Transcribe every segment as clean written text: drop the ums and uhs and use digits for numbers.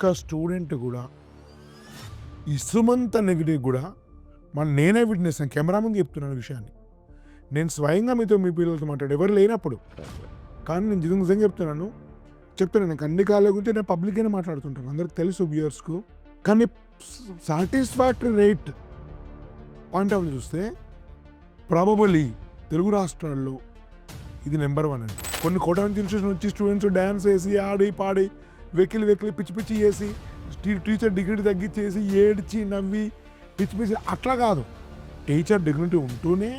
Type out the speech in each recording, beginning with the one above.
ఒక్క స్టూడెంట్ కూడా ఇసుమంత నెగిటివ్ కూడా నేనే విట్నెస్ కెమెరా ముందు చెప్తున్నాను విషయాన్ని. నేను స్వయంగా మీ పిల్లలతో మాట్లాడు ఎవరు లేనప్పుడు. కానీ నేను నిజంగా చెప్తున్నాను నాకు అన్ని కాళ్ళ గురించి నేను పబ్లిక్ అయినా మాట్లాడుతుంటాను, అందరికి తెలుసు వ్యూయర్స్కు. కానీ సాటిస్ఫాక్టరీ రేట్ పాయింట్ ఆఫ్ చూస్తే ప్రాబబుల్లీ తెలుగు రాష్ట్రాల్లో ఇది నెంబర్ 1 అండి. కొన్ని కోటానికి ఇన్స్టిట్యూషన్ వచ్చి స్టూడెంట్స్ డ్యాన్స్ వేసి ఆడి పాడి వెకిలి పిచ్చి పిచ్చి చేసి టీచర్ డిగ్నిటీ తగ్గించేసి ఏడ్చి నవ్వి పిచ్చి అట్లా కాదు. టీచర్ డిగ్నిటీ ఉంటూనే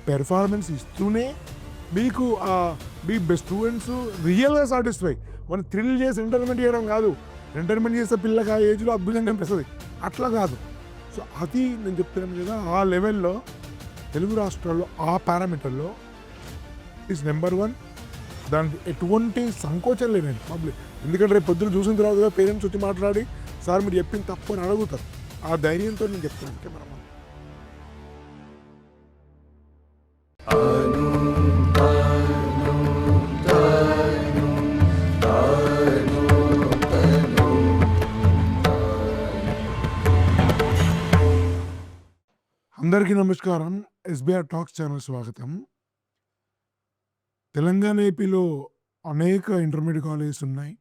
పెర్ఫార్మెన్స్ ఇస్తూనే మీకు మీ బెస్ట్ స్టూడెంట్స్ రియల్గా సాటిస్ఫై. మనం థ్రిల్ చేసి ఎంటర్టైన్మెంట్ చేయడం కాదు. ఎంటర్టైన్మెంట్ చేసే పిల్లకి ఆ ఏజ్లో అద్భుతంగా అనిపిస్తుంది, అట్లా కాదు. సో అది నేను చెప్తున్నాను కదా, ఆ లెవెల్లో తెలుగు రాష్ట్రాల్లో ఆ పారామీటర్లో ఈజ్ నెంబర్ 1. దానికి ఎటువంటి సంకోచం లేదండి పబ్లిక్. ఎందుకంటే రేపు పొద్దున చూసిన తర్వాత పేరెంట్స్ వచ్చి మాట్లాడి సార్ మీరు చెప్పింది తప్పు అని అడుగుతారు. ఆ ధైర్యంతో నేను చెప్తున్నాను కెమెరా. అందరికీ నమస్కారం. ఎస్బీఆర్ టాక్స్ ఛానల్ స్వాగతం. తెలంగాణ ఏపీలో అనేక ఇంటర్మీడియట్ కాలేజెస్ ఉన్నాయి.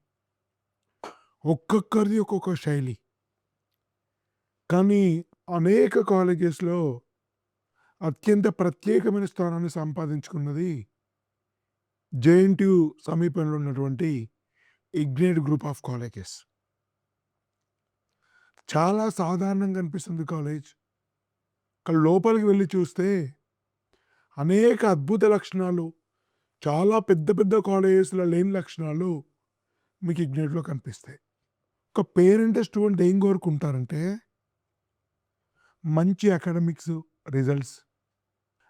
ఒక్కొక్కరిది ఒక్కొక్క శైలి. కానీ అనేక కాలేజెస్లో అత్యంత ప్రత్యేకమైన స్థానాన్ని సంపాదించుకున్నది జేఎన్టీయూ సమీపంలో ఉన్నటువంటి ఇగ్నైట్ గ్రూప్ ఆఫ్ కాలేజెస్. చాలా సాధారణంగా అనిపిస్తుంది కాలేజ్. లోపలికి వెళ్ళి చూస్తే అనేక అద్భుత లక్షణాలు, చాలా పెద్ద పెద్ద కాలేజెస్లో లేని లక్షణాలు మీకు ఇగ్నైట్లో కనిపిస్తాయి. ఒక పేరెంట్ స్టూడెంట్ ఏం కోరుకుంటారంటే మంచి అకాడమిక్స్ రిజల్ట్స్,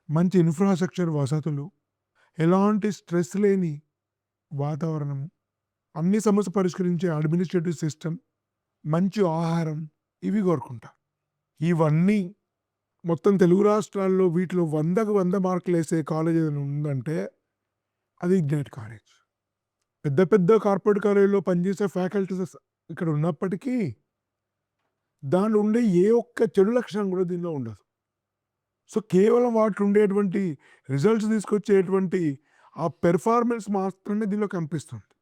మంచి ఇన్ఫ్రాస్ట్రక్చర్ వసతులు, ఎలాంటి స్ట్రెస్ లేని వాతావరణం, అన్ని సమస్య పరిష్కరించే అడ్మినిస్ట్రేటివ్ సిస్టమ్, మంచి ఆహారం, ఇవి కోరుకుంటారు. ఇవన్నీ మొత్తం తెలుగు రాష్ట్రాల్లో వీటిలో 100కు 100 మార్కులు వేసే కాలేజ్ ఏదైనా ఉందంటే అది ఇగ్నైట్ కాలేజ్. పెద్ద పెద్ద కార్పొరేట్ కాలేజీలో పనిచేసే ఫ్యాకల్టీస్ ఇక్కడ ఉన్నప్పటికీ దానిలో ఉండే ఏ ఒక్క చెడు లక్షణం కూడా దీనిలో ఉండదు. సో కేవలం వాటిలో ఉండేటువంటి రిజల్ట్స్ తీసుకొచ్చేటువంటి ఆ పెర్ఫార్మెన్స్ మాత్రమే దీనిలో కనిపిస్తుంది.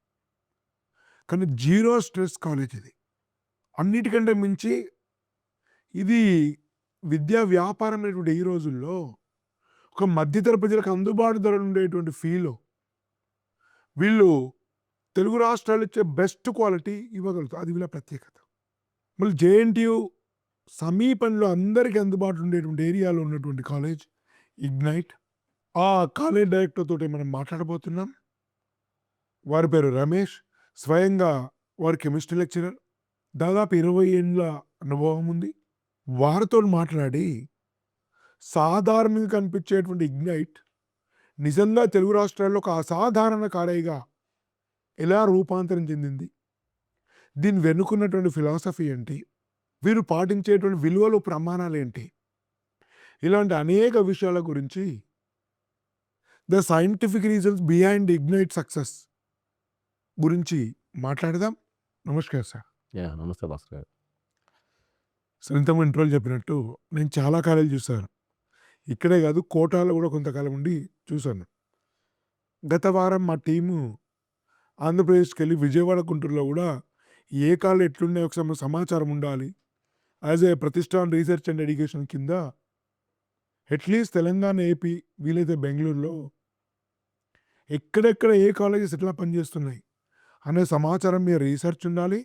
కానీ జీరో స్ట్రెస్ కాలేజ్ ఇది. అన్నిటికంటే మించి ఇది విద్యా వ్యాపారం అనేటువంటి ఈ రోజుల్లో ఒక మధ్యతర ప్రజలకు అందుబాటు ధరలు ఉండేటువంటి ఫీలో వీళ్ళు తెలుగు రాష్ట్రాలు ఇచ్చే బెస్ట్ క్వాలిటీ ఇవ్వగలుగుతారు. అది వీళ్ళ ప్రత్యేకత. మళ్ళీ జేఎన్టీయూ సమీపంలో అందరికీ అందుబాటులో ఉండేటువంటి ఏరియాలో ఉన్నటువంటి కాలేజ్ ఇగ్నైట్. ఆ కాలేజ్ డైరెక్టర్ తోటి మనం మాట్లాడబోతున్నాం. వారి పేరు రమేష్. స్వయంగా వారి కెమిస్ట్రీ లెక్చరర్. దాదాపు 20 ఏళ్ళ అనుభవం ఉంది. వారితో మాట్లాడి సాధారణంగా కనిపించేటువంటి ఇగ్నైట్ నిజంగా తెలుగు రాష్ట్రాల్లో ఒక అసాధారణ కాలేజీగా ఎలా రూపాంతరం చెందింది, దీని వెనుకున్నటువంటి ఫిలాసఫీ ఏంటి, వీరు పాటించేటువంటి విలువలు ప్రమాణాలు ఏంటి, ఇలాంటి అనేక విషయాల గురించి the scientific reasons behind ignite success గురించి మాట్లాడదాం. నమస్కారం సార్. నమస్తే భాస్కర్ గారు. సార్, ఇంతకుముందు ఇంటర్వ్యూలు చెప్పినట్టు నేను చాలా కాలేజీలు చూశాను. ఇక్కడే కాదు, కోటాలో కూడా కొంతకాలం ఉండి చూశాను. గత వారం మా టీము ఆంధ్రప్రదేశ్కి వెళ్ళి విజయవాడ, గుంటూరులో కూడా ఏ కాలేజ్ ఎట్లున్నాయో ఒకసారి సమాచారం ఉండాలి. As a Pratishthan research and education కింద అట్లీస్ట్ తెలంగాణ, ఏపీ, వీలైతే బెంగళూరులో ఎక్కడెక్కడ ఏ కాలేజెస్ ఎట్లా పనిచేస్తున్నాయి అనే సమాచారం మీద రీసెర్చ్ ఉండాలి.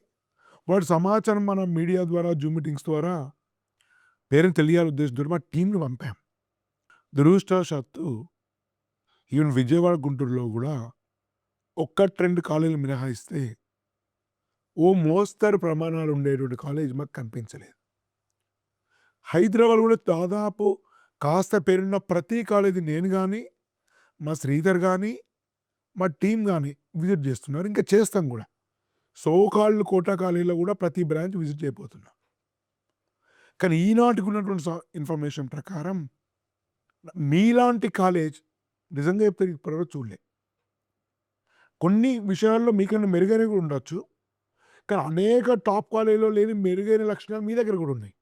వాటి సమాచారం మన మీడియా ద్వారా, జూమ్ మీటింగ్స్ ద్వారా పేరెంట్స్ తెలియాలి ఉద్దేశంతో మా టీంని పంపాం. దురదృష్టవశాత్తు ఈవెన్ విజయవాడ, గుంటూరులో కూడా 1-2 కాలేజీలు మినహాయిస్తే ఓ మోస్తరు ప్రమాణాలు ఉండేటువంటి కాలేజ్ మాకు కనిపించలేదు. హైదరాబాద్ కూడా దాదాపు కాస్త పేరున్న ప్రతి కాలేజీ నేను కానీ, మా శ్రీధర్ కానీ, మా టీం కానీ విజిట్ చేస్తున్నారు. ఇంకా చేస్తాం కూడా. సోకాళ్ళు కోటా కాలేజీలో కూడా ప్రతి బ్రాంచ్ విజిట్ చేయబోతున్నాం. కానీ ఈనాటికి ఉన్నటువంటి ఇన్ఫర్మేషన్ ప్రకారం మీలాంటి కాలేజ్ నిజంగా చెప్తే ఇప్పటివరకు చూడలే. కొన్ని విషయాల్లో మీకన్నా మెరుగైన కూడా ఉండొచ్చు, కానీ అనేక టాప్ కాలేజీలో లేని మెరుగైన లక్షణాలు మీ దగ్గర కూడా ఉన్నాయి.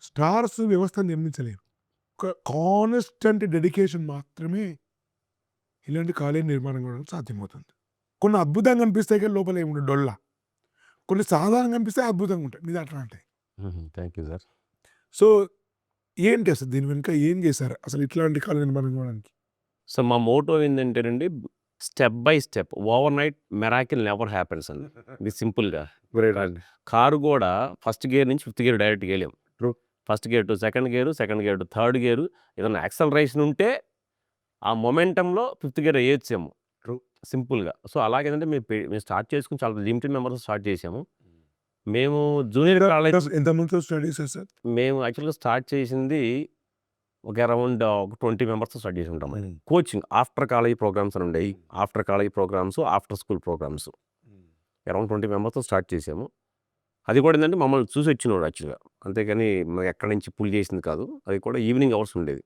స్టార్స్ వ్యవస్థను నిర్మించలేరు. ఒక కాన్స్టెంట్ డెడికేషన్ మాత్రమే ఇలాంటి కాలేజీ నిర్మాణం కూడా సాధ్యమవుతుంది. కొన్ని అద్భుతంగా కనిపిస్తాయి కానీ లోపల ఏముండదు డొల్ల. కొన్ని సాధారణంగా కనిపిస్తాయి, అద్భుతంగా ఉంటాయి. మీది అట్లా ఉంటాయి. Thank you sir. సో ఏంటి అసలు దీని వెనుక ఏం చేశారు అసలు ఇట్లాంటి కాలేజీ నిర్మాణం కావడానికి? సో మా మోటో ఏంటంటేనండి, step by step, over night miracle never happens అండి. ఇది సింపుల్గా. కారు కూడా ఫస్ట్ గేర్ నుంచి ఫిఫ్త్ గేర్ డైరెక్ట్గా వెళ్ళాం. First gear to second gear, second gear to third gear. ఏదైనా యాక్సలరేషన్ ఉంటే ఆ మొమెంటంలో ఫిఫ్త్ గేర్ వేయచ్చాము సింపుల్గా. సో అలాగేంటంటే మేము స్టార్ట్ చేసుకుని చాలా లిమిటెడ్ మెంబర్స్ స్టార్ట్ చేసాము. మేము జూనియర్ కాలేజ్ ఎంతమందితో స్టడీ చేశారు? మేము యాక్చువల్గా స్టార్ట్ చేసింది ఒక అరౌండ్ ఒక 20 మెంబర్స్తో స్టార్ట్ చేసి ఉంటాం. కోచింగ్ ఆఫ్టర్ కాలేజ్ ప్రోగ్రామ్స్ అని ఉండేవి. After college programs, after school programs around 20 మెంబర్స్తో స్టార్ట్ చేసాము. అది కూడా ఏంటంటే మమ్మల్ని చూసి వచ్చినోడు యాక్చువల్గా, అంతేగాని మేము ఎక్కడి నుంచి పుల్ చేసింది కాదు. అది కూడా ఈవినింగ్ అవర్స్ ఉండేది.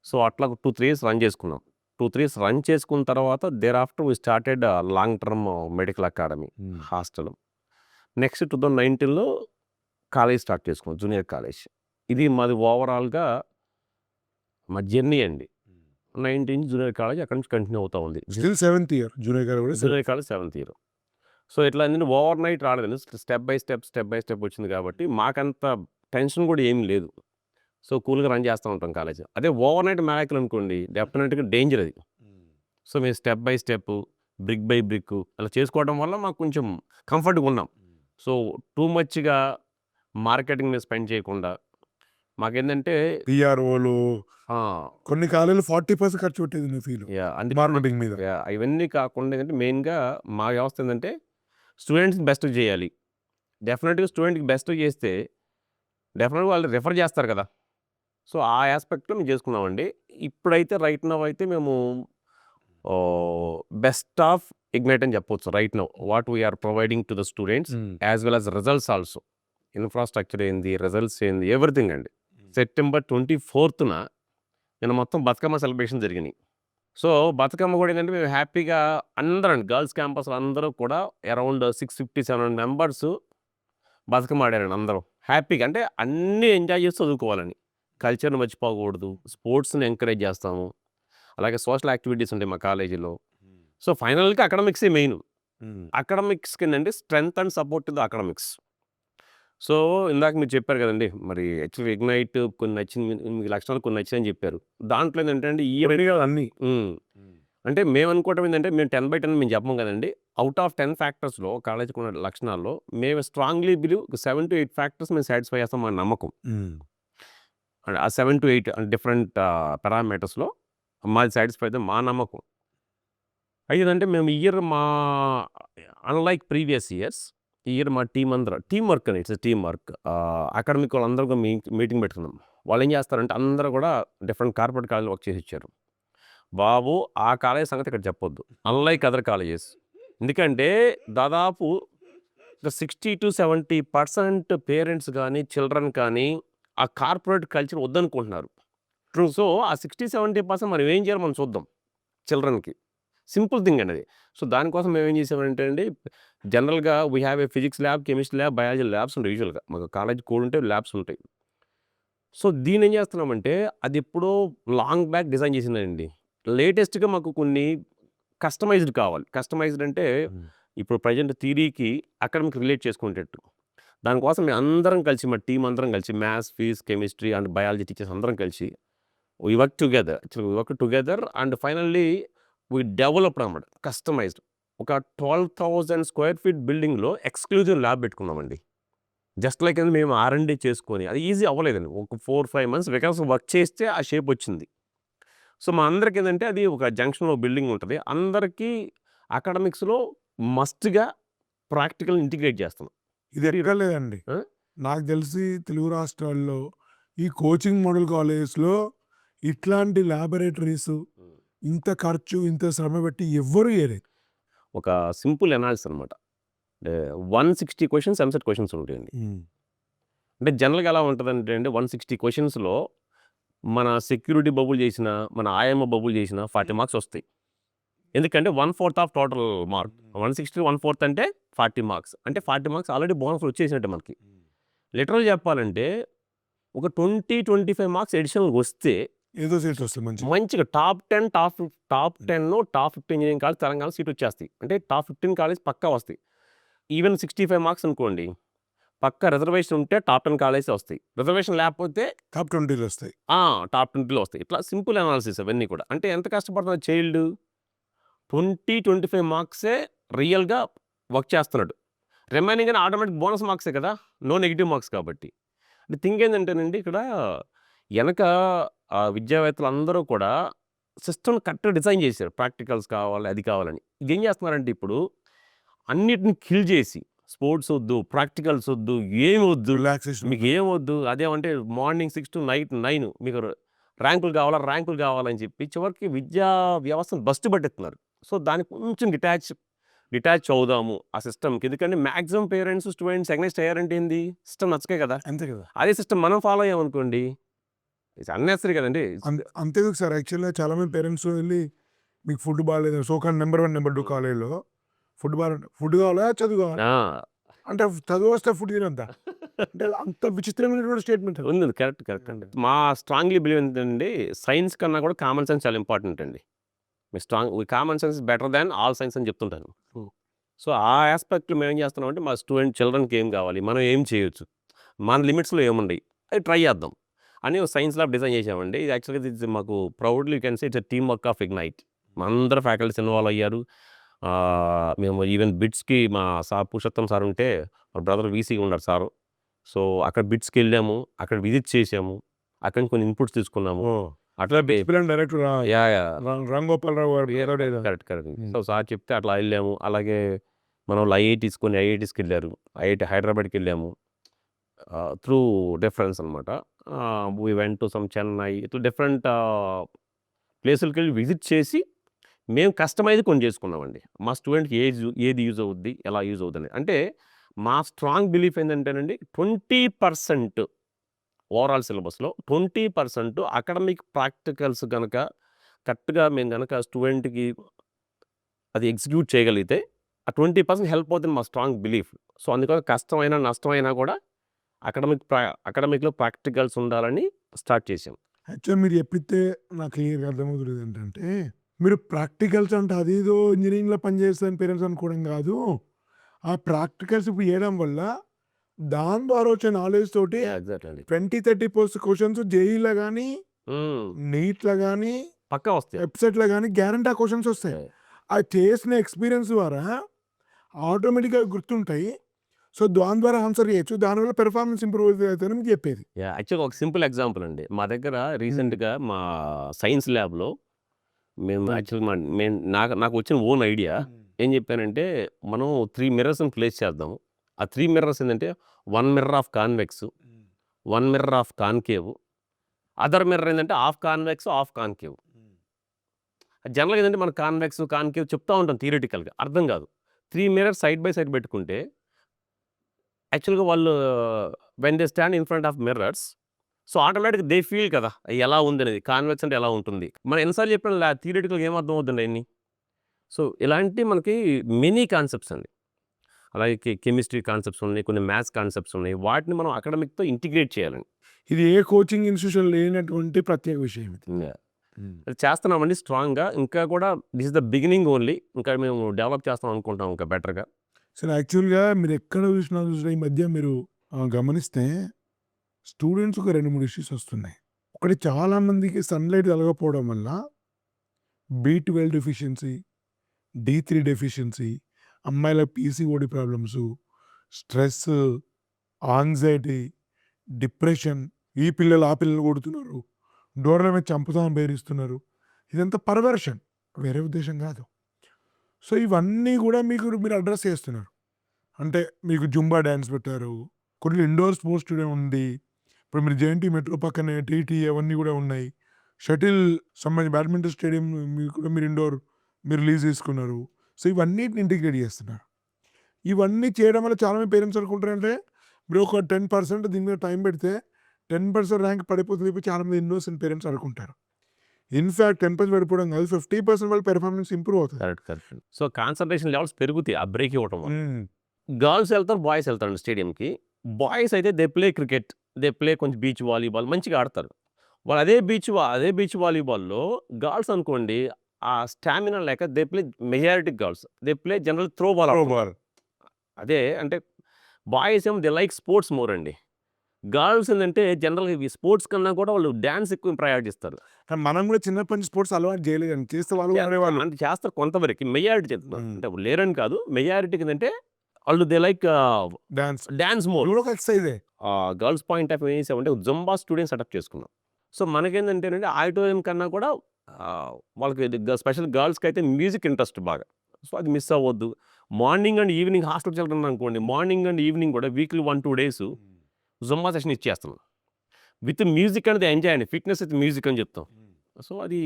సో అట్లా 2-3 ఇయర్స్ రన్ చేసుకున్నాం. 2-3 ఇయర్స్ రన్ చేసుకున్న తర్వాత thereafter we started long term medical academy hostel. Next 2019లో కాలేజ్ స్టార్ట్ చేసుకున్నాం, జూనియర్ కాలేజ్. ఇది మాది ఓవరాల్గా మా జర్నీ అండి. 19 జూనియర్ కాలేజ్, అక్కడి నుంచి కంటిన్యూ అవుతూ ఉంది. Still 7th year junior college. Junior college 7th year. So ఇట్లా ఏంటంటే ఓవర్ నైట్ రాలేదండి, స్టెప్ బై స్టెప్ వచ్చింది కాబట్టి మాకంత టెన్షన్ కూడా ఏమీ లేదు. సో కూల్గా రన్ చేస్తూ ఉంటాం కాలేజ్. అదే ఓవర్ నైట్ మ్యారాకిల్ అనుకోండి, డెఫినెట్గా డేంజర్ అది. సో మేము step by step, brick by brick అలా చేసుకోవడం వల్ల మాకు కొంచెం కంఫర్ట్గా ఉన్నాం. సో టూ మచ్గా మార్కెటింగ్ మీద స్పెండ్ చేయకుండా మాకేంటంటే పిఆర్ఓలు కొన్ని కాలేజీలు 40% ఖర్చు పెట్టేది నీ ఫీల్ మార్కెటింగ్ మీద. ఇవన్నీ కాకుండా ఏంటంటే మెయిన్గా మా వ్యవస్థ ఏంటంటే స్టూడెంట్స్ని బెస్ట్ చేయాలి. డెఫినెట్గా స్టూడెంట్కి బెస్ట్ చేస్తే డెఫినెట్గా వాళ్ళు రిఫర్ చేస్తారు కదా. సో ఆ ఆస్పెక్ట్లో మేము చేసుకున్నామండి. ఇప్పుడైతే రైట్ నౌ అయితే మేము బెస్ట్ ఆఫ్ ఇగ్నైట్ అని చెప్పవచ్చు. Right now what we are providing to the students as well as results also. Infrastructure ఏంది, రిజల్ట్స్ ఏంది, ఎవ్రీథింగ్ అండి. September 24th నేను మొత్తం బతుకమ్మ సెలబ్రేషన్ జరిగినాయి. సో బతుకమ్మ కూడా ఏంటంటే మేము హ్యాపీగా అందరం గర్ల్స్ క్యాంపస్లో అందరూ కూడా అరౌండ్ 657 మెంబర్స్ బతుకమ్మ ఆడారండి. అందరూ హ్యాపీగా, అంటే అన్నీ ఎంజాయ్ చేస్తూ చదువుకోవాలని, కల్చర్ని మర్చిపోకూడదు, స్పోర్ట్స్ని ఎంకరేజ్ చేస్తాము. అలాగే సోషల్ యాక్టివిటీస్ ఉంటాయి మా కాలేజీలో. సో ఫైనల్గా అకాడమిక్సే మెయిన్. అకాడమిక్స్కి ఏంటంటే strength and support to the academics. So ఇందాక మీరు చెప్పారు కదండి, మరి యాక్చువల్గా ఇగ్నైట్ కొన్ని నచ్చింది, మీకు లక్షణాలు కొన్ని నచ్చాయని చెప్పారు. దాంట్లో ఏంటంటే ఈ అన్ని అంటే మేము అనుకోవటం ఏంటంటే మేము 10/10 మేము చెప్పం కదండి. అవుట్ ఆఫ్ 10 ఫ్యాక్టర్స్లో కాలేజీకి ఉన్న లక్షణాల్లో మేము స్ట్రాంగ్లీ బిలీవ్ 7 to 8 ఫ్యాక్టర్స్ మేము సాటిస్ఫై చేస్తాం మా నమ్మకం. అంటే ఆ 7 to 8 డిఫరెంట్ పారామీటర్స్లో మాది సాటిస్ఫై అయితే మా నమ్మకం. అయ్యేదంటే మేము ఇయర్ మా అన్లైక్ ప్రీవియస్ ఇయర్స్ ఈ ఇయర్ మా టీం టీం వర్క్ అని, ఇట్స్ టీం వర్క్. అకాడమిక్ వాళ్ళందరూ మీటింగ్ పెట్టుకున్నాం. వాళ్ళు ఏం చేస్తారంటే అందరూ కూడా డిఫరెంట్ కార్పొరేట్ కాలేజ్ వర్క్ చేసి ఇచ్చారు. బాబు ఆ కాలేజ్ సంగతి ఇక్కడ చెప్పొద్దు, అన్లైక్ అదర్ కాలేజెస్. ఎందుకంటే దాదాపు 60 to 70% పేరెంట్స్ కానీ చిల్డ్రన్ కానీ ఆ కార్పొరేట్ కల్చర్ వద్దనుకుంటున్నారు. సో ఆ 60-70% మనం ఏం చేయాలి మనం చూద్దాం చిల్డ్రన్కి. సింపుల్ థింగ్ అండి అది. సో దానికోసం మేము ఏం చేసామంటే అండి, జనరల్గా we have a physics lab, chemistry lab, biology labs ఉంటాయి. యూజువల్గా మాకు కాలేజ్ కోడ్ ఉంటే ల్యాబ్స్ ఉంటాయి. సో దీన్ని ఏం చేస్తున్నామంటే అది ఎప్పుడో లాంగ్ బ్యాక్ డిజైన్ చేసిందండి. లేటెస్ట్గా మాకు కొన్ని కస్టమైజ్డ్ కావాలి. కస్టమైజ్డ్ అంటే ఇప్పుడు ప్రజెంట్ థియరీకి అకాడమిక్ రిలేట్ చేసుకునేటట్టు. దానికోసం మేము అందరం కలిసి, మా టీం అందరం కలిసి, maths, physics, chemistry and biology teachers అందరం కలిసి we work together and finally we developed అన్నమాట కస్టమైజ్డ్. ఒక 12,000 square feet బిల్డింగ్లో ఎక్స్క్లూజివ్ ల్యాబ్ పెట్టుకున్నామండి. జస్ట్ లైక్ అని మేము R&D చేసుకొని, అది ఈజీ అవ్వలేదండి. ఒక 4-5 months బికాస్ వర్క్ చేస్తే ఆ షేప్ వచ్చింది. సో మా అందరికి ఏంటంటే అది ఒక జంక్షన్లో బిల్డింగ్ ఉంటుంది. అందరికీ అకాడమిక్స్లో మస్ట్గా ప్రాక్టికల్ ఇంటిగ్రేట్ చేస్తున్నాం. ఇది ఎక్కడ లేదండి. నాకు తెలిసి తెలుగు రాష్ట్రాల్లో ఈ కోచింగ్ మోడల్ కాలేజెస్లో ఇట్లాంటి ల్యాబొరేటరీస్ ఇంత ఖర్చు, ఇంత శ్రమ పెట్టి ఎవ్వరు చేయలేదు. ఒక సింపుల్ అనాలిసిస్ అనమాట. 160 క్వశ్చన్స్ ఎంసెట్ క్వశ్చన్స్ ఉంటాయండి. అంటే జనరల్గా ఎలా ఉంటుందంటే అండి, 160 క్వశ్చన్స్లో మన సెక్యూరిటీ బబుల్ చేసిన, మన ఆయమ్మ బబుల్ చేసిన 40 మార్క్స్ వస్తాయి. ఎందుకంటే 1/4 ఆఫ్ టోటల్ మార్క్. 160 1/4 అంటే 40 మార్క్స్. అంటే 40 మార్క్స్ ఆల్రెడీ బోనస్‌లో వచ్చేసినట్టే మనకి. లిటరల్‌గా చెప్పాలంటే ఒక 25 మార్క్స్ అడిషనల్‌గా వస్తే ఏదో సీట్ వస్తుంది మంచి. మంచిగా top 10, top 10, top 50 engineering college తెలంగాణలో సీట్ వచ్చేస్తాయి. అంటే టాప్ 15 కాలేజ్ పక్కా వస్తాయి. ఈవెన్ 65 మార్క్స్ అనుకోండి. పక్కా రిజర్వేషన్ ఉంటే టాప్ 10 కాలేజెస్ వస్తాయి. రిజర్వేషన్ లేకపోతే టాప్ 20లో వస్తాయి. టాప్ 20లో వస్తాయి. ఇట్లా సింపుల్ అనాలిసిస్ అవన్నీ కూడా. అంటే ఎంత కష్టపడుతున్నాడు చైల్డ్ 25 మార్క్సే రియల్‌గా వర్క్ చేస్తున్నాడు. రిమైనింగ్ అని ఆటోమేటిక్ బోనస్ మార్క్సే కదా! నో నెగెటివ్ మార్క్స్ కాబట్టి. అంటే థింగ్ ఏందంటేనండి ఇక్కడ ఎనక విద్యావేత్తలందరూ కూడా సిస్టమ్‌ని కరెక్ట్‌గా డిజైన్ చేశారు. ప్రాక్టికల్స్ కావాలి, అది కావాలని. ఇదేం చేస్తున్నారంటే ఇప్పుడు అన్నిటిని కిల్ చేసి స్పోర్ట్స్ వద్దు, ప్రాక్టికల్స్ వద్దు, ఏమి వద్దు, రిలాక్సేషన్. మీకు ఏం వద్దు. అదేమంటే మార్నింగ్ 6 టు నైట్ 9 మీకు ర్యాంకులు కావాలని చెప్పి చివరికి విద్యా వ్యవస్థను బస్టు పట్టిస్తున్నారు. సో, దానికి కొంచెం డిటాచ్ అవుదాము ఆ సిస్టమ్‌కి. ఎందుకంటే మాక్సిమం పేరెంట్స్, స్టూడెంట్స్ అగైన్స్ట్ అయ్యారంటే ఏంది? సిస్టమ్ నచ్చకే కదా! అంతే కదా! అదే సిస్టమ్ మనం ఫాలో అయ్యామనుకోండి ఇట్స్ అన్నెసరీ కదండీ. అంతేందుకు సార్, యాక్చువల్‌గా చాలామంది పేరెంట్స్ వెళ్ళి మీకు ఫుడ్ బాగాలేదు, సోకాల్డ్ నెంబర్ 1, నెంబర్ 2 కాలేజ్‌లో ఫుడ్ కావాలా? చదువు కావాలా? ఆ! అంటే చదువు వస్తే ఫుడ్ తినొద్దా? అంటే అంత విచిత్రమైనటువంటి స్టేట్మెంట్. ఉంది. కరెక్ట్ అండి. మా స్ట్రాంగ్‌లీ బిలీవ్ ఏంటంటే సైన్స్ కన్నా కూడా కామన్ సెన్స్ చాలా ఇంపార్టెంట్ అండి. Common sense better than all science అని చెప్తుంటాను. సో, ఆ యాస్పెక్ట్‌లో మేమేం చేస్తున్నామంటే మా చిల్డ్రన్‌కి ఏం కావాలి? మనం ఏం చేయొచ్చు? మన లిమిట్స్‌లో ఏమున్నాయి? అది ట్రై చేద్దాం అని ఒక సైన్స్ ల్యాబ్ డిజైన్ చేశామండి. ఇది యాక్చువల్‌గా ఇది మాకు proudly you can say it's a team work of ignite. అందరూ ఫ్యాకల్టీస్ ఇన్వాల్వ్ అయ్యారు. మేము ఈవెన్ బిట్స్‌కి మా సార్ పురుషోత్తం సార్ ఉంటే మా బ్రదర్ వీసీగా ఉన్నాడు సారు. సో, అక్కడ బిట్స్‌కెళ్ళాము. అక్కడ విజిట్ చేసాము. అక్కడి నుంచి కొన్ని ఇన్పుట్స్ తీసుకున్నాము. అట్లా director yeah! Yeah! Ram Gopalarao గారు. కరెక్ట్. సో, సార్ చెప్తే అట్లా ఎళ్ళాము. అలాగే మనోళ్ళు ఐఐటీస్‌కెళ్ళారు. హైదరాబాద్‌కెళ్ళాము. త్రూ రిఫరెన్స్ అనమాట. We went to some Chennai ఇట్లా డిఫరెంట్ ప్లేసులకెళ్ళి విజిట్ చేసి మేము కస్టమైజ్ కొన్ని చేసుకున్నామండి. మా స్టూడెంట్‌కి ఏది యూజ్ అవుద్ది, ఎలా యూజ్ అవుద్దని. అంటే మా స్ట్రాంగ్ బిలీఫ్ ఏందంటేనండి 20% ఓవరాల్ సిలబస్‌లో 20% అకాడమిక్ ప్రాక్టికల్స్ గనక కరెక్ట్‌గా మేము గనక స్టూడెంట్‌కి అది ఎగ్జిక్యూట్ చేయగలిగితే ఆ 20% హెల్ప్ అవుతుంది మా స్ట్రాంగ్ బిలీఫ్. సో, అందుకని కష్టమైనా, నష్టమైనా కూడా అకాడమిక్‌లో ప్రాక్టికల్స్ ఉండాలని స్టార్ట్ చేసాం. యాక్చువల్‌గా మీరు చెప్పితే నాకు క్లియర్‌గా అర్థమవుతున్నది ఏంటంటే, మీరు ప్రాక్టికల్స్ అంటే అదేదో ఇంజినీరింగ్‌లో పనిచేస్తదని పేరెంట్స్ అనుకోవడం కాదు. ఆ ప్రాక్టికల్స్ ఇప్పుడు చేయడం వల్ల దాని ద్వారా వచ్చే నాలెడ్జ్ తోటి ఎగ్జాక్ట్‌లీ అండి. 20, 30 క్వెషన్స్ జేఈలో గానీ, నీట్‌లో గానీ, పక్కా వస్తాయి. వెబ్‌సెట్‌లో గానీ గ్యారంటీ ఆ క్వెషన్స్ వస్తాయి. అది చేసిన ఎక్స్‌పీరియన్స్ ద్వారా ఆటోమేటిక్‌గా గుర్తుంటాయి. సో, దాని ద్వారా ఆన్సర్ చేయొచ్చు. దానివల్ల పెర్ఫార్మెన్స్ ఇంప్రూవ్ అవుతుందని మీకు చెప్పేది. యాక్చువల్‌గా ఒక సింపుల్ ఎగ్జాంపుల్ అండి. మా దగ్గర రీసెంట్‌గా మా సైన్స్ ల్యాబ్‌లో మేము యాక్చువల్‌గా నాకు వచ్చిన ఓన్ ఐడియా ఏం చెప్పానంటే, మనం 3 మిర్రర్స్‌ని ప్లేస్ చేద్దాం. ఆ 3 మిర్రర్స్ ఏందంటే 1 mirror of convex, 1 mirror of concave, other mirror ఏందంటే హాఫ్ కాన్వెక్స్, హాఫ్ కాన్కేవ్. జనరల్‌గా ఏందంటే మనం కాన్కేవ్ చెప్తా ఉంటాం థియరిటికల్‌గా. అర్థం కాదు. 3 మిర్రర్స్ సైడ్ బై సైడ్ పెట్టుకుంటే యాక్చువల్‌గా వాళ్ళు when they stand in front of mirrors so, ఆటోమేటిక్‌గా దే ఫీల్ కదా! ఎలా ఉందనేది. కాన్వెక్స్ అంటే ఎలా ఉంటుంది? మనం ఎన్ని సార్లు చెప్పినా థియరిటికల్‌గా ఏం అర్థం అవుద్దండి అయన్నీ. సో, ఇలాంటి మనకి మెనీ కాన్సెప్ట్స్ అండి. అలాగే కెమిస్ట్రీ కాన్సెప్ట్స్ ఉన్నాయి. కొన్ని మ్యాథ్స్ కాన్సెప్ట్స్ ఉన్నాయి. వాటిని మనం అకాడమిక్‌తో ఇంటిగ్రేట్ చేయాలండి. ఇది ఏ కోచింగ్ ఇన్‌స్టిట్యూషన్ లేనటువంటి ప్రత్యేక విషయం ఇది. అది చేస్తున్నామండి స్ట్రాంగ్‌గా. ఇంకా కూడా this is the beginning only. ఇంకా మేము డెవలప్ చేస్తాం అనుకుంటాం ఇంకా బెటర్‌గా. అసలు యాక్చువల్‌గా మీరు ఎక్కడ చూసినా ఈ మధ్య మీరు గమనిస్తే స్టూడెంట్స్ ఒక 2, 3 ఇష్యూస్ వస్తున్నాయి. ఒకటి, చాలా మందికి సన్‌లైట్ తగలకపోవడం వల్ల బి12 డెఫిషియన్సీ, డి3 డెఫిషియన్సీ, అమ్మాయిలకు PCOD problems, stress, anxiety, depression, ఈ పిల్లలు ఆ పిల్లలు కొడుతున్నారు, డోర్ల మీద చంపుతామని బెదిరిస్తున్నారు. ఇదంతా పర్వర్షన్, వేరే ఉద్దేశం కాదు. సో, ఇవన్నీ కూడా మీరు అడ్రస్ చేస్తున్నారు. అంటే మీకు జుంబా డ్యాన్స్ పెట్టారు, కొన్ని ఇండోర్ స్పోర్ట్స్ స్టేడియం ఉంది. ఇప్పుడు మీరు జేఎన్‌టీ మెట్రో పక్కనే టీటీ అవన్నీ కూడా ఉన్నాయి. షటిల్ సంబంధించి బ్యాడ్మింటన్ స్టేడియం మీరు లీజ్ తీసుకున్నారు. సో, ఇవన్నిటిని ఇంటిగ్రేట్ చేస్తున్నారు. ఇవన్నీ చేయడం వల్ల చాలామంది పేరెంట్స్ అనుకుంటారంటే, మీరు ఒక 10% దీని మీద టైం పెడితే 10% ర్యాంక్ పడిపోతుంది చెప్పి చాలామంది ఇన్నోసెంట్ పేరెంట్స్ అనుకుంటారు. ఇన్‌ఫాక్ట్ 10% పడిపోవడం కాదు 50% వాళ్ళ పెర్ఫార్మెన్స్ ఇంప్రూవ్ అవుతది. కరెక్ట్. సో, కాన్సంట్రేషన్ లెవెల్స్ పెరుగుతాయి ఆ బ్రేక్ ఇవ్వటం వల్ల. హ్మ్. గర్ల్స్ ఎళ్తారు, బాయ్స్ ఎళ్తారండి స్టేడియంకి. బాయ్స్ అయితే they play cricket, they play కొంచెం బీచ్ వాలీబాల్ మంచిగా ఆడతారు. వాళ్ళు అదే బీచ్ వాలీబాల్‌లో గర్ల్స్ అనుకోండి ఆ స్టామినా లేక they play majority girls. They play general throw ball throw ఆడుతుంటారు. బాల్. అదే అంటే బాయ్స్ ఏమో దే లైక్ స్పోర్ట్స్ మోర్ అండి. గర్ల్స్ ఏందంటే జనరల్‌గా ఇవి స్పోర్ట్స్ కన్నా కూడా వాళ్ళు డాన్స్ ఎక్కువ ప్రయారిటీ ఇస్తారు. కానీ మనం కూడా చిన్నప్పటి నుంచి స్పోర్ట్స్ అలవాటు చేయలేదండి. చేస్తే వాళ్ళు కూడా ఆడేవాళ్ళు. అంటే చేస్తారు కొంతవరకి. మెజారిటీ చెప్తున్నా. హ్మ్. అంటే లేరని కాదు. మెజారిటీకి ఏందంటే వాళ్ళు they like dance. Dance more. ఇది కూడా ఒక ఎక్సర్‌సైజే. గర్ల్స్ పాయింట్ ఆఫ్ వ్యూ ఏం చేసామంటే జుంబా స్టూడెంట్స్ అడాప్ట్ చేసుకున్నాం. సో, మనకేందంటేనండి ఆడిటోరియం కన్నా కూడా వాళ్ళకి స్పెషల్ గర్ల్స్‌కైతే మ్యూజిక్ ఇంట్రెస్ట్ బాగా. సో, అది మిస్ అవ్వద్దు. మార్నింగ్ అండ్ ఈవినింగ్ హాస్టల్‌కి వెళ్తున్నామనుకోండి. మార్నింగ్ అండ్ ఈవినింగ్ కూడా వీక్లీ 1, 2 డేస్ జుంబా సెషన్ ఇచ్చేస్తున్నాం. విత్ మ్యూజిక్ అనేది ఎంజాయ్ అండి. ఫిట్‌నెస్ విత్ మ్యూజిక్ అని చెప్తాం. సో, అది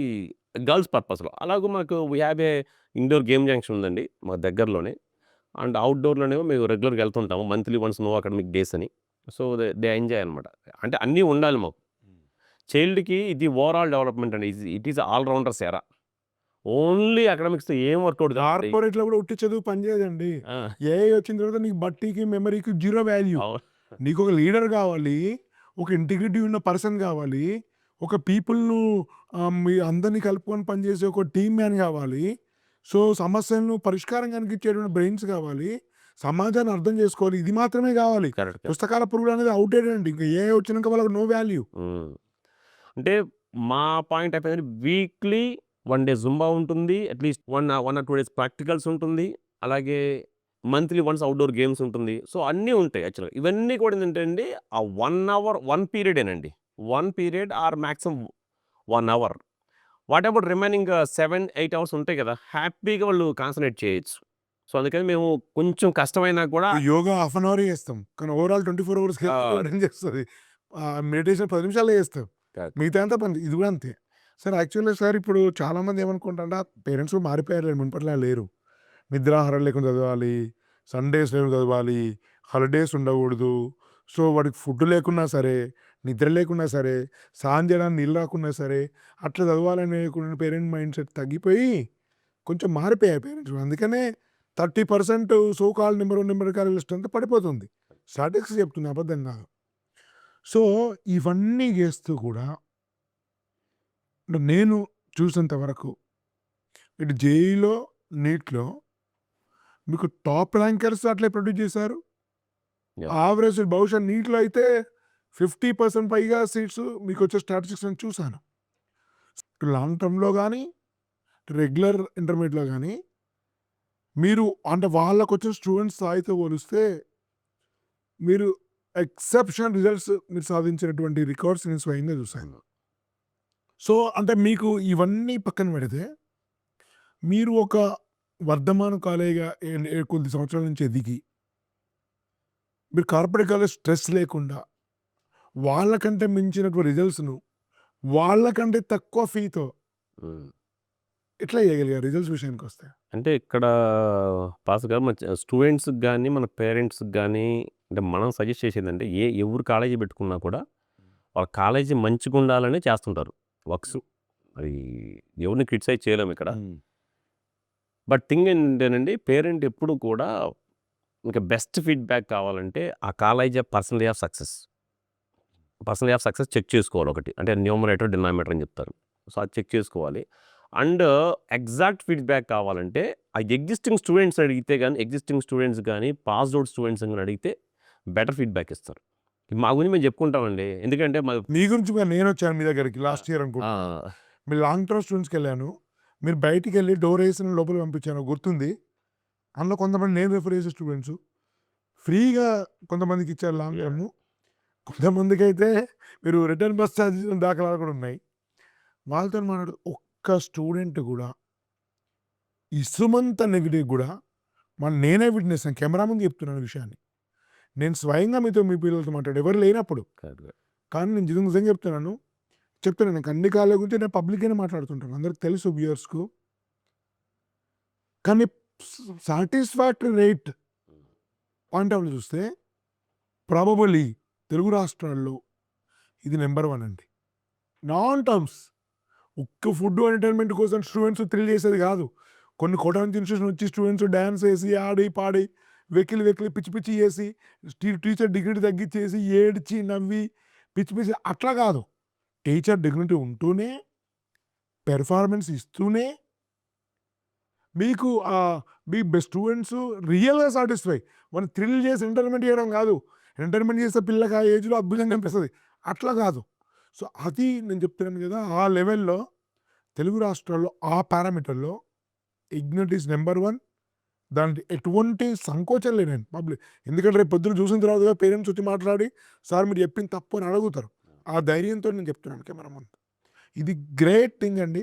గర్ల్స్ పర్పస్‌లో. అలాగే మాకు వి have a indoor game junction ఉందండి మా దగ్గరలోనే. అండ్ అవుట్‌డోర్‌లోనేమో మేము రెగ్యులర్‌గా వెళ్తుంటాము. Monthly once no academic days అని. సో, దే ఎంజాయ్ అనమాట. అంటే అన్నీ ఉండాలి మాకు. చైల్డ్‌కి ఇది ఓవరాల్ డెవలప్‌మెంట్ అండి. It is all rounders era. Only అకాడమిక్స్‌తో ఏం వర్కౌట్ కాదండి. కార్పొరేట్‌లో కూడా ఉట్టి చదువు పని చేయదండి. ఆ! ఏఐ వచ్చిన తర్వాత నీకు బట్టీకి, మెమరీకి జీరో వాల్యూ. అవును. నీకొక లీడర్ కావాలి. ఒక ఇంటిగ్రిటీ ఉన్న పర్సన్ కావాలి. ఒక పీపుల్‌ను మీ అందరిని కలుపుకొని పనిచేసే ఒక టీమ్ మ్యాన్ కావాలి. సో, సమస్యలను పరిష్కారం కనిపించేటువంటి బ్రెయిన్స్ కావాలి. సమాజాన్ని అర్థం చేసుకోవాలి. ఇది మాత్రమే కావాలి. కరెక్ట్. పుస్తకాల పురుగులు అనేది ఔట్‌డేటెడ్ అండి. ఇంకా ఏఐ వచ్చినాక వాళ్ళకి నో వాల్యూ. హ్మ్. అంటే మా point of view weekly 1 day zumba ఉంటుంది. అట్‌లీస్ట్ 1 ఆర్ 2 డేస్ ప్రాక్టికల్స్ ఉంటుంది. అలాగే మంత్లీ వన్స్ అవుట్‌డోర్ గేమ్స్ ఉంటుంది. సో, అన్నీ ఉంటాయి యాక్చువల్‌గా. ఇవన్నీ కూడా ఏంటంటే అండి ఆ 1 అవర్ 1 పీరియడేనండి. 1 period or maximum 1 hour. What about remaining 7, 8 hours ఉంటాయి కదా! హ్యాపీగా వాళ్ళు కాన్సంట్రేట్ చేయొచ్చు. సో, అందుకని మేము కొంచెం కష్టమైనా కూడా యోగా హాఫ్ అన్ అవరే చేస్తాం. కానీ ఓవరాల్ 24 అవర్స్ ఆ! రన్ చేస్తది. మెడిటేషన్ 10 నిమిషాల్లో చేస్తాం. కరెక్ట్. మిగతా అంతా పని. ఇది కూడా అంతే. సార్ యాక్చువల్‌గా సార్ ఇప్పుడు చాలామంది ఏమనుకుంటారంటే పేరెంట్స్ కూడా మారిపోయారులెండి. మునుపటిలా లేరు. నిద్రాహారం లేకుండా చదవాలి. సండేస్ లేకుండా చదవాలి. హాలిడేస్ ఉండకూడదు. సో, వాడికి ఫుడ్ లేకున్నా సరే, నిద్ర లేకున్నా సరే, స్నానం చేయడానికి నీళ్ళు రాకున్నా సరే, అట్లా చదవాలనే పేరెంట్ మైండ్ సెట్ తగ్గిపోయి కొంచెం మారిపోయాయి పేరెంట్స్. అందుకనే 30% సో కాల్డ్ న్యూమరికల్ స్ట్రెంత్ పడిపోతుంది. స్టాటిస్టిక్స్ చెప్తుంది అబద్ధం కాదు. సో, ఇవన్నీ చేస్తూ కూడా అంటే నేను చూసినంత వరకు ఇటు జేఈలో, నీట్‌లో మీకు టాప్ ర్యాంకర్స్ అట్లే ప్రొడ్యూస్ చేశారు. యాహ్! యావరేజ్ బహుశా నీట్‌లో అయితే 50% పైగా సీట్స్ మీకొచ్చే స్టాటిస్టిక్స్ నేను చూసాను. లాంగ్ టర్మ్‌లో గాని, రెగ్యులర్ ఇంటర్మీడియేట్‌లో గాని మీరు అంటే వాళ్ళకొచ్చిన స్టూడెంట్స్ స్థాయితో పోలిస్తే మీరు ఎక్సెప్షనల్ రిజల్ట్స్ మీరు సాధించినటువంటి రికార్డ్స్ నేను స్వయంగా చూసాను. సో, అంటే మీకు ఇవన్నీ పక్కన పెడితే, మీరు ఒక వర్ధమాన కాలేజ్‌గా కొద్ది సంవత్సరాల నుంచి ఎదిగి, మీరు కార్పొరేట్ కాలేజ్ స్ట్రెస్ లేకుండా, వాళ్ళకంటే మించినటువంటి రిజల్ట్స్‌ను, వాళ్ళకంటే తక్కువ ఫీతో హ్మ్. ఎట్లా చేయగలిగారు రిజల్ట్స్ విషయానికొస్తే? అంటే ఇక్కడ పాస్ గారు మన స్టూడెంట్స్‌కి గాని, మన పేరెంట్స్‌కి గాని అంటే మనం సజెస్ట్ చేసేదంటే ఎవరు కాలేజీ పెట్టుకున్నా కూడా వాళ్ళ కాలేజీ మంచిగుండాలనే చేస్తుంటారు వర్క్స్. అది ఎవరిని క్రిటిసైజ్ చేయలేము ఇక్కడ. బట్ థింగ్ ఏంటంటేనండి పేరెంట్ ఎప్పుడు కూడా ఇంకా బెస్ట్ ఫీడ్‌బ్యాక్ కావాలంటే ఆ college personal of success. Personal of success check చేసుకోవాలి ఒకటి. అంటే న్యూమరేటర్, డినామినేటర్ అని చెప్తారు. సో, అది చెక్ చేసుకోవాలి. అండ్ ఎగ్జాక్ట్ ఫీడ్‌బ్యాక్ కావాలంటే ఆ ఎగ్జిస్టింగ్ స్టూడెంట్స్ అడిగితే గాని, ఎగ్జిస్టింగ్ స్టూడెంట్స్ గాని, పాస్డ్ ఔట్ స్టూడెంట్స్ గాని అడిగితే బెటర్ ఫీడ్‌బ్యాక్ ఇస్తారు. మా గురించి మేము చెప్పుకుంటామండి. ఎందుకంటే మీ గురించి కూడా నేనొచ్చాను మీ దగ్గరికి ఆ! లాస్ట్ ఇయర్ ఆ! అనుకుంటా. మీరు లాంగ్ టర్మ్ స్టూడెంట్స్‌కెళ్ళాను. మీరు బయటికెళ్ళి డోరేసి లోపలికి పంపించాను గుర్తుంది. అందులో కొంతమంది నేను రిఫర్ చేసే స్టూడెంట్సు. ఫ్రీగా కొంతమందికిచ్చారు లాంగ్ యాహ్! టర్ము. కొంతమందికైతే మీరు రిటర్న్ బస్ చార్జ్ దాఖలాలు కూడా ఉన్నాయి. వాళ్ళతోని మాట్లాడు ఒక్క స్టూడెంట్ కూడా ఇసుమంత నెగెటివ్ కూడా నేనే విట్‌నెస్ కెమెరా ముందు చెప్తున్నాను ఈ విషయాన్ని. నేను స్వయంగా మీ పిల్లలతో మాట్లాడా ఎవరు లేనప్పుడు. కాదు. కానీ నేను నిజంగా చెప్తున్నాను. చెప్తున్నాను నాకు అన్ని కాలేజీల గురించి నేను పబ్లిక్‌గానే మాట్లాడుతుంటాను. అందరికి తెలుసు వ్యూయర్స్‌కు. కానీ satisfactory rate point of view చూస్తే ప్రాబబుల్లీ తెలుగు రాష్ట్రాల్లో ఇది నంబర్ 1 అండి. నాన్ టర్మ్స్ ఒక్క ఫుడ్ ఎంటర్టైన్మెంట్ కోసం స్టూడెంట్స్ థ్రిల్ చేసేది కాదు. కొన్ని కోటాను ఇన్స్టిట్యూషన్ వచ్చి స్టూడెంట్స్ డాన్స్ వేసి ఆడి పాడి వెకిలి వెకిలి పిచ్చి పిచ్చి చేసి టీచర్ డిగ్నిటీ తగ్గించేసి ఏడ్చి నవ్వి పిచ్చి పిచ్చి అట్లా కాదు. టీచర్ డిగ్నిటీ ఉంటూనే పెర్ఫార్మెన్స్ ఇస్తూనే మీకు మీ బెస్ట్ స్టూడెంట్స్ రియల్గా సాటిస్ఫై. మనం థ్రిల్ చేసి ఎంటర్టైన్మెంట్ చేయడం కాదు. ఎంటర్టైన్మెంట్ చేసే పిల్లకి ఆ ఏజ్లో అద్భుతంగా అనిపిస్తుంది. అట్లా కాదు. సో అది నేను చెప్తున్నాను కదా, ఆ లెవెల్లో తెలుగు రాష్ట్రాల్లో ఆ పారామీటర్లో ఇగ్నైట్ ఈజ్ నెంబర్ 1. దానికి ఎటువంటి సంకోచం లేనండి పబ్లిక్. ఎందుకంటే రేపు పొద్దున చూసిన తర్వాత పేరెంట్స్ వచ్చి మాట్లాడి సార్ మీరు చెప్పింది తప్పు అని అడుగుతారు. ఆ ధైర్యంతో నేను చెప్తున్నాను కెమెరా ముందు. ఇది గ్రేట్ థింగ్ అండి.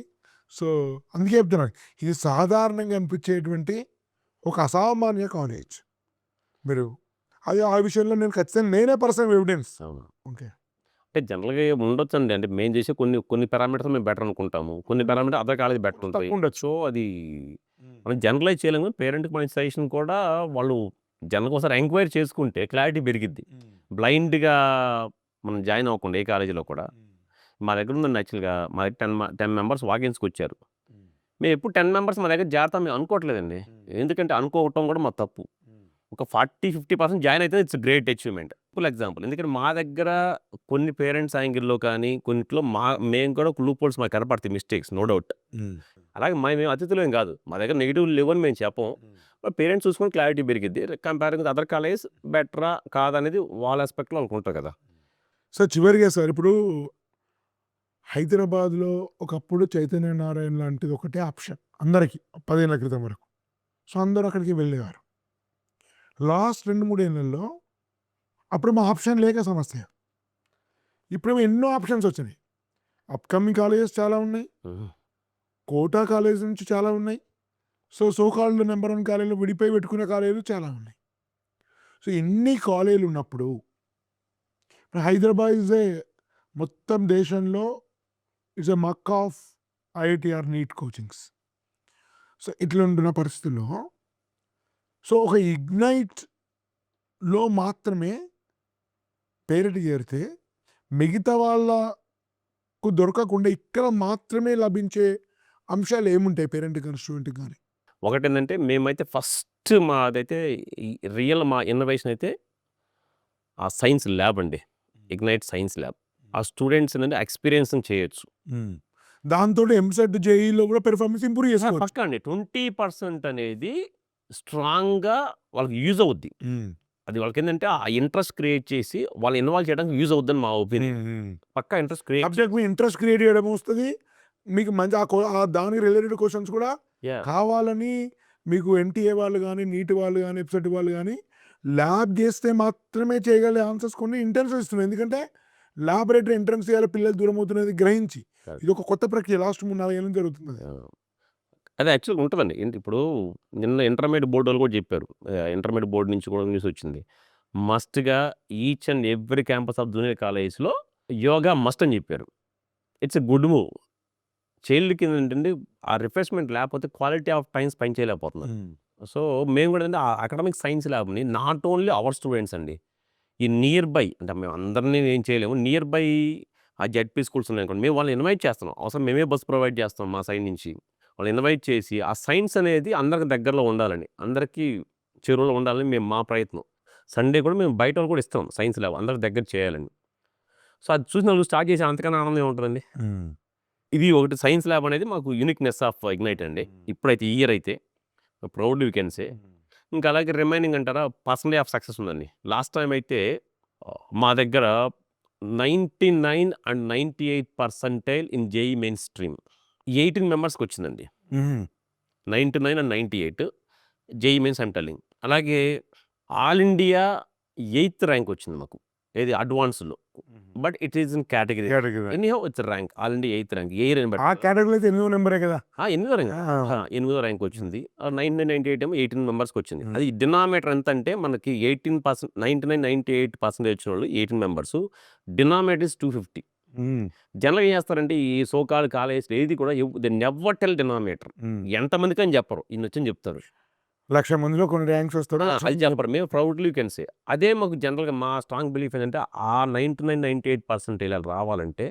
సో అందుకే చెప్తున్నాను, ఇది సాధారణంగా అనిపించేటువంటి ఒక అసామాన్య కాలేజ్. మీరు అది ఆ విషయంలో నేను ఖచ్చితంగా నేనే పర్సనల్ ఎవిడెన్స్. అవును. ఓకే. అంటే జనరల్‌గా ఉండొచ్చండి. అంటే మేము చేసే కొన్ని పారామీటర్స్ మేము బెటర్ అనుకుంటాము. కొన్ని పారామీటర్ అదర్ కాలేజ్ బెటర్ ఉంటాయి. తక్కువ ఉండొచ్చు. సో అది మనం జనరలైజ్ చేయలేము. పేరెంట్‌కి మన సజెషన్ కూడా వాళ్ళు జనరల్‌గా ఒకసారి ఎంక్వైరీ చేసుకుంటే క్లారిటీ పెరిగిద్ది. బ్లైండ్‌గా మనం జాయిన్ అవ్వకుండా ఏ కాలేజీలో కూడా. మా దగ్గర ఉందండి యాక్చువల్‌గా మా దగ్గర 10 మెంబర్స్ వాకిన్స్‌కి వచ్చారు. మేము ఎప్పుడు 10 మెంబర్స్ మా దగ్గర జాగ్రత్త మేము అనుకోవట్లేదండి. ఎందుకంటే అనుకోవటం కూడా మా తప్పు. ఒక 40-50% జాయిన్ అయితే it's great achievement. Full example. ఎందుకంటే మా దగ్గర కొన్ని పేరెంట్స్ యాంగిల్‌లో కానీ కొన్నిట్లో మేము కూడా లూప్ హోల్స్ మాకు కనపడతాయి మిస్టేక్స్ నో డౌట్. అలాగే మేము అతిథులేం కాదు. మా దగ్గర నెగెటివ్ లేవని మేము చెప్పం. పేరెంట్స్ చూసుకొని క్లారిటీ పెరిగిద్ది. కంపేరింగ్ విత్ అదర్ కాలేజ్ బెటరా కాదనేది వాళ్ళ ఆస్పెక్ట్‌లో వాళ్ళకి ఉంటుంది కదా! సో చివరిగా సార్ ఇప్పుడు హైదరాబాద్లో ఒకప్పుడు చైతన్య నారాయణ లాంటిది ఒకటే ఆప్షన్ అందరికీ 10 ఏళ్ల క్రితం వరకు. సో అందరూ అక్కడికి వెళ్ళేవారు. లాస్ట్ 2-3 ఏళ్లలో అప్పుడు మా ఆప్షన్ లేక సమస్య. ఇప్పుడేమో ఎన్నో ఆప్షన్స్ వచ్చినాయి. అప్కమింగ్ కాలేజెస్ చాలా ఉన్నాయి. కోటా కాలేజ్ నుంచి చాలా ఉన్నాయి. సో కాల్డ్ నెంబర్ 1 కాలేజీలు విడిపోయి పెట్టుకునే కాలేజీలు చాలా ఉన్నాయి. సో ఎన్ని కాలేజీలు ఉన్నప్పుడు హైదరాబాద్ ఇస్ ఏ మొత్తం దేశంలో it's a mecca of IIT or NEET coachings. So ఇట్లా ఉంటున్న పరిస్థితుల్లో సో ఒక ఇగ్నైట్లో మాత్రమే పేరెంట్ చేరితే మిగతా వాళ్ళకు దొరకకుండా ఇక్కడ మాత్రమే లభించే అంశాలు ఏముంటాయి పేరెంట్ కానీ స్టూడెంట్కి కానీ? ఒకటేంటంటే మేమైతే ఫస్ట్ మాదైతే రియల్ మా ఇన్నోవేషన్ అయితే ఆ సైన్స్ ల్యాబ్ అండి. Ignite science lab. ఆ స్టూడెంట్స్ ఏంటంటే ఎక్స్పీరియన్సింగ్ చేయొచ్చు. దాంతో ఎంసెట్ జేఈలో కూడా పెర్ఫార్మెన్స్ ఇంప్రూవ్ చేసుకోవచ్చు. పక్కా అండి. 20% అనేది స్ట్రాంగ్‌గా వాళ్ళకి యూజ్ అవుద్ది. అది వాళ్ళకేంటంటే ఆ ఇంట్రెస్ట్ క్రియేట్ చేసి వాళ్ళు ఇన్వాల్వ్ చేయడానికి యూజ్ అవుద్దని మా ఒపీనియన్. పక్కా ఇంట్రెస్ట్ క్రియేట్ సబ్జెక్ట్ మీ ఇంట్రెస్ట్ క్రియేట్ చేయడం వస్తుంది. మీకు మంచి దానికి రిలేటెడ్ క్వశ్చన్స్ కూడా కావాలని మీకు ఎన్టీఏ వాళ్ళు కానీ నీట్ వాళ్ళు కానీ ఎఫ్సెట్ వాళ్ళు కానీ ల్యాబ్ చేస్తే మాత్రమే చేయగలిగే ఆన్సర్స్ కొన్ని ఇంటెన్స్ ఇస్తున్నాయి. ఎందుకంటే ల్యాబొరేటరీ ఎంట్రన్స్ చేయాలి పిల్లలు దూరం అవుతున్నది గ్రహించి. ఇది ఒక కొత్త ప్రక్రియ లాస్ట్ 3-4 ఏళ్ళ నుంచి జరుగుతుంది. అదే యాక్చువల్‌గా ఉంటదండి. ఇప్పుడు నిన్న ఇంటర్మీడియేట్ బోర్డ్ వాళ్ళు కూడా చెప్పారు. ఇంటర్మీడియేట్ బోర్డ్ నుంచి కూడా న్యూస్ వచ్చింది. మస్ట్‌గా each and every campus of junior కాలేజ్‌లో యోగా మస్ట్ అని చెప్పారు. It's a good move. చైల్డ్‌కి ఏంటంటే ఆ రిఫ్రెష్‌మెంట్ లేకపోతే క్వాలిటీ ఆఫ్ టైమ్ స్పెండ్ చేయలేకపోతున్నారు. సో మేము కూడా ఏంటంటే ఆ అకాడమిక్ సైన్స్ ల్యాబ్‌ని నాట్ ఓన్లీ అవర్ స్టూడెంట్స్ అండి. ఈ నియర్ బై అంటే మేము అందరిని ఏం చేయలేము. నియర్ బై ఆ జెడ్పీ స్కూల్స్ ఉన్నాయనుకోండి, మేము వాళ్ళని ఇన్వైట్ చేస్తున్నాం. అవసరం మేమే బస్ ప్రొవైడ్ చేస్తాం మా సైడ్ నుంచి. వాళ్ళని ఇన్వైట్ చేసి ఆ సైన్స్ అనేది అందరికి దగ్గరలో ఉండాలని, అందరికీ చెరువులో ఉండాలని మేము మా ప్రయత్నం. సండే కూడా మేము బయట వాళ్ళు కూడా ఇస్తాం సైన్స్ ల్యాబ్ అందరికి దగ్గర చేయాలని. సో అది చూసిన వాళ్ళు స్టార్ట్ చేసి అంతకన్నా ఆనందం ఏముంటుందండి. ఇది ఒకటి సైన్స్ ల్యాబ్ అనేది మాకు యూనిక్‌నెస్ ఆఫ్ ఇగ్నైట్ అండి. ఇప్పుడైతే ఈ ఇయర్ అయితే ప్రౌడ్‌లీ వి కెన్ సే. ఇంకా అలాగే రిమైనింగ్ అంటారా పర్సెంటేజ్ ఆఫ్ సక్సెస్ ఉందండి. లాస్ట్ టైం అయితే మా దగ్గర 99 and 98% in JEE main stream 18 మెంబర్స్‌కి వచ్చిందండి. 99 and 98 JEE mains I am telling. అలాగే ఆల్ ఇండియా 8థ్ ర్యాంక్ వచ్చింది మాకు. ఏది అడ్వాన్స్‌లో. But it is in category. Anyhow it's rank. All India eighth rank. ఏ ఇయర్ ఆ కేటగిరీలో అయితే 8వ నెంబరే కదా. Eighth rank. 8థ్ ర్యాంక్ వచ్చింది. 99, 98 ఏమో 18 మెంబర్స్‌కి వచ్చింది. అది డినామినేటర్ ఎంత అంటే మనకి 18% 99, 98% వచ్చిన వాళ్ళు 18 మెంబర్స్. Denominator is 250. జనరల్‌గా ఏం చేస్తారంటే ఈ సో కాల్డ్ కాలేజ్‌లో ఏది కూడా దే నెవర్ టెల్ డినామినేటర్. ఎంతమందికి అని చెప్పరు. ఇన్నొచ్చని చెప్తారు. 1,00,000 మందిలో కొన్ని ర్యాంక్స్ వస్తాడు. అది చెప్పరు. మేము ప్రౌడ్‌లీ యూ కెన్ సే. అదే మాకు జనరల్‌గా మా స్ట్రాంగ్ బిలీఫ్ ఏంటంటే ఆ 99, 98% ఇలా రావాలంటే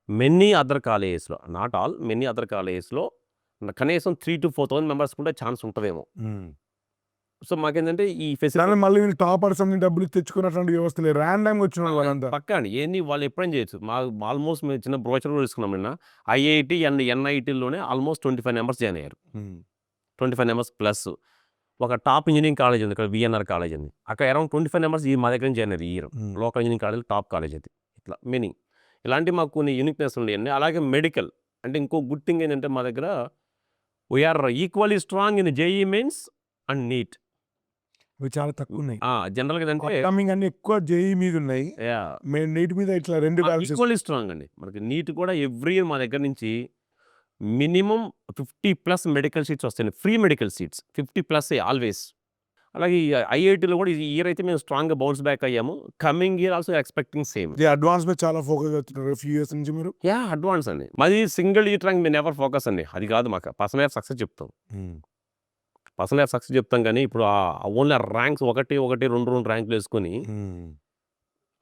మెనీ అదర్ కాలేజెస్‌లో, నాట్ ఆల్, మెనీ అదర్ కాలేజెస్‌లో కనీసం 3,000-4,000 మెంబర్స్ ఉండే ఛాన్స్ ఉంటదేమో. సో, మాకేంటంటే ఈ ఫెసిలిటీ దానిలో మళ్ళీ వీళ్ళు టాపర్స్ అన్ని డబ్బులు తెచ్చుకున్నటువంటి వ్యవస్థ లేదు. ర్యాండమ్‌గా వచ్చిన వాళ్ళంతా. పక్కా అండి. ఏంది వాళ్ళు ఎప్పుడైనా చేయొచ్చు. ఆల్మోస్ట్ మేము చిన్న బ్రోచర్ కూడా తీసుకున్నాం నిన్న. ఐఐటీ అండ్ ఎన్ఐటీలోనే ఆల్మోస్ట్ 25 మెంబర్స్ జాయిన్ అయ్యారు. 25 మెంబర్స్ ప్లస్. ఒక టాప్ ఇంజినీరింగ్ కాలేజ్ ఉంది. ఇక్కడ వీఎన్ఆర్ కాలేజ్ ఉంది. అక్కడ అరౌండ్ 25 మెంబర్స్ మా దగ్గర నుంచి జాయిన్ అయ్యారు ఈ year. Local engineering college top college అది. ఇట్లా మెనీ. ఇలాంటి మాకు కొన్ని యూనిక్‌నెస్ ఉన్నాయండి. అలాగే మెడికల్ అంటే ఇంకో గుడ్ థింగ్ ఏంటంటే మా దగ్గర we are equally strong in JEE mains and NEET. ఇవి చాలా తక్కువ ఉన్నాయి. జనరల్‌గా ఏంటంటే అప్‌కమింగ్ అన్ని ఎక్కువ జేఈఈ మీద ఉన్నాయి. యాహ్! మేము నీట్ మీద ఇట్లా 2 బ్యాలెన్స్ ఈక్వల్లీ స్ట్రాంగ్ అండి. మనకి నీట్ కూడా ఎవ్రీ ఇయర్ మా దగ్గర నుంచి మినిమమ్ 50+ మెడికల్ సీట్స్ వస్తాయండి. Free medical seats 50+ always. అలాగే ఈ ఐఐటీలో కూడా ఈ ఇయర్ అయితే మేము స్ట్రాంగ్‌గా బౌన్స్ బ్యాక్ అయ్యాము. Coming year also expecting same. Advance మీద చాలా ఫోకస్ అవుతున్నారు ఫ్యూ ఇయర్స్ నుంచి మీరు. అడ్వాన్స్ అండి. మాది సింగిల్ ఇయర్ ర్యాంక్ మేము నెవర్ ఫోకస్ అండి. అది కాదు మాకు పర్సనల్ ఆఫ్ సక్సెస్ చెప్తాం. పర్సనల్ ఆఫ్ సక్సెస్ చెప్తాం కానీ ఇప్పుడు ఓన్లీ ర్యాంక్స్ 1, 1, 2 ర్యాంకులు వేసుకొని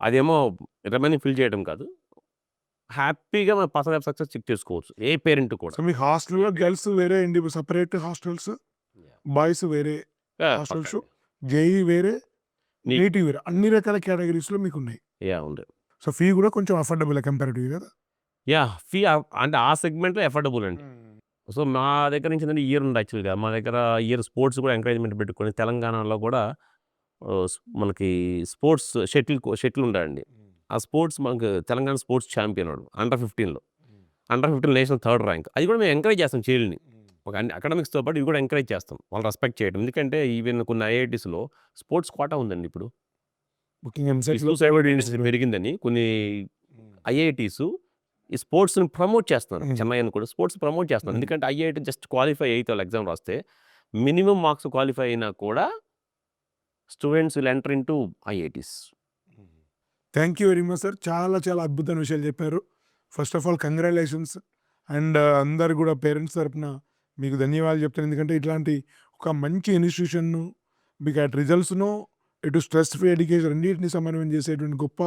అదేమో రిమైనింగ్ ఫిల్ చేయడం కాదు. హ్యాపీగా మన పర్సనల్ ఆఫ్ సక్సెస్ చెక్ చేసుకోవచ్చు. ఏ పేరెంట్ కూడా. సో మీకు హాస్టల్‌లో గర్ల్స్ వేరే సెపరేట్ హాస్టల్స్, బాయ్స్ వేరే హాస్టల్స్, జేఈఈ వేరే, నీట్ వేరే అన్ని రకాల కేటగిరీస్‌లో మీకు ఉన్నాయి. ఉంది. సో ఫీ కూడా కొంచెం అఫోర్డబుల్ కంపారిటివ్ కదా. ఫీ అంటే ఆ సెగ్మెంట్‌లో అఫోర్డబుల్ అండి. సో మా దగ్గర నుంచి ఏంటంటే ఇయర్ ఉంది యాక్చువల్‌గా. మా దగ్గర ఇయర్ స్పోర్ట్స్ కూడా ఎంకరేజ్‌మెంట్ పెట్టుకొని తెలంగాణలో కూడా మనకి స్పోర్ట్స్ షటిల్ ఉంటాయండి. ఆ స్పోర్ట్స్ మనకు తెలంగాణ స్పోర్ట్స్ ఛాంపియన్ వాడు అండర్ 15లో. Under 15 national 3rd rank. అది కూడా మేము ఎంకరేజ్ చేస్తాం చైల్డ్‌ని. ఒక అకాడమిక్స్‌తో పాటు ఇవి కూడా ఎంకరేజ్ చేస్తాం. వాళ్ళు రెస్పెక్ట్ చేయడం. ఎందుకంటే ఈవెన్ కొన్ని ఐఐటీస్‌లో స్పోర్ట్స్ కోటా ఉందండి ఇప్పుడు. బుకింగ్ ఎంసెట్‌లో సూసైడ్ ఇన్సిడెంట్ పెరిగిందని కొన్ని ఐఐటీస్ ఈ స్పోర్ట్స్‌ని ప్రమోట్ చేస్తున్నారు. చెన్నై అని కూడా స్పోర్ట్స్ ప్రమోట్ చేస్తున్నారు. ఎందుకంటే ఐఐటీ జస్ట్ క్వాలిఫై అయితే వాళ్ళు ఎగ్జామ్ రాస్తే మినిమమ్ మార్క్స్ క్వాలిఫై అయినా కూడా students will enter into IITs. Thank you very much sir. చాలా చాలా అద్భుతమైన విషయాలు చెప్పారు. First of all congratulations. And అందరు కూడా పేరెంట్స్ తరపున మీకు ధన్యవాదాలు చెప్తాను. ఎందుకంటే ఇట్లాంటి ఒక మంచి ఇన్స్టిట్యూషన్ను మీకు అటు రిజల్ట్స్ను ఇటు స్ట్రెస్ ఫ్రీ ఎడ్యుకేషన్ రెండింటిని సమన్వయం చేసేటువంటి గొప్ప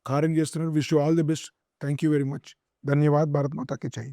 కార్యం చేస్తున్నారు. Wish you all the best. Thank you very much. ధన్యవాద్. భారత్ మాతా కీ జై.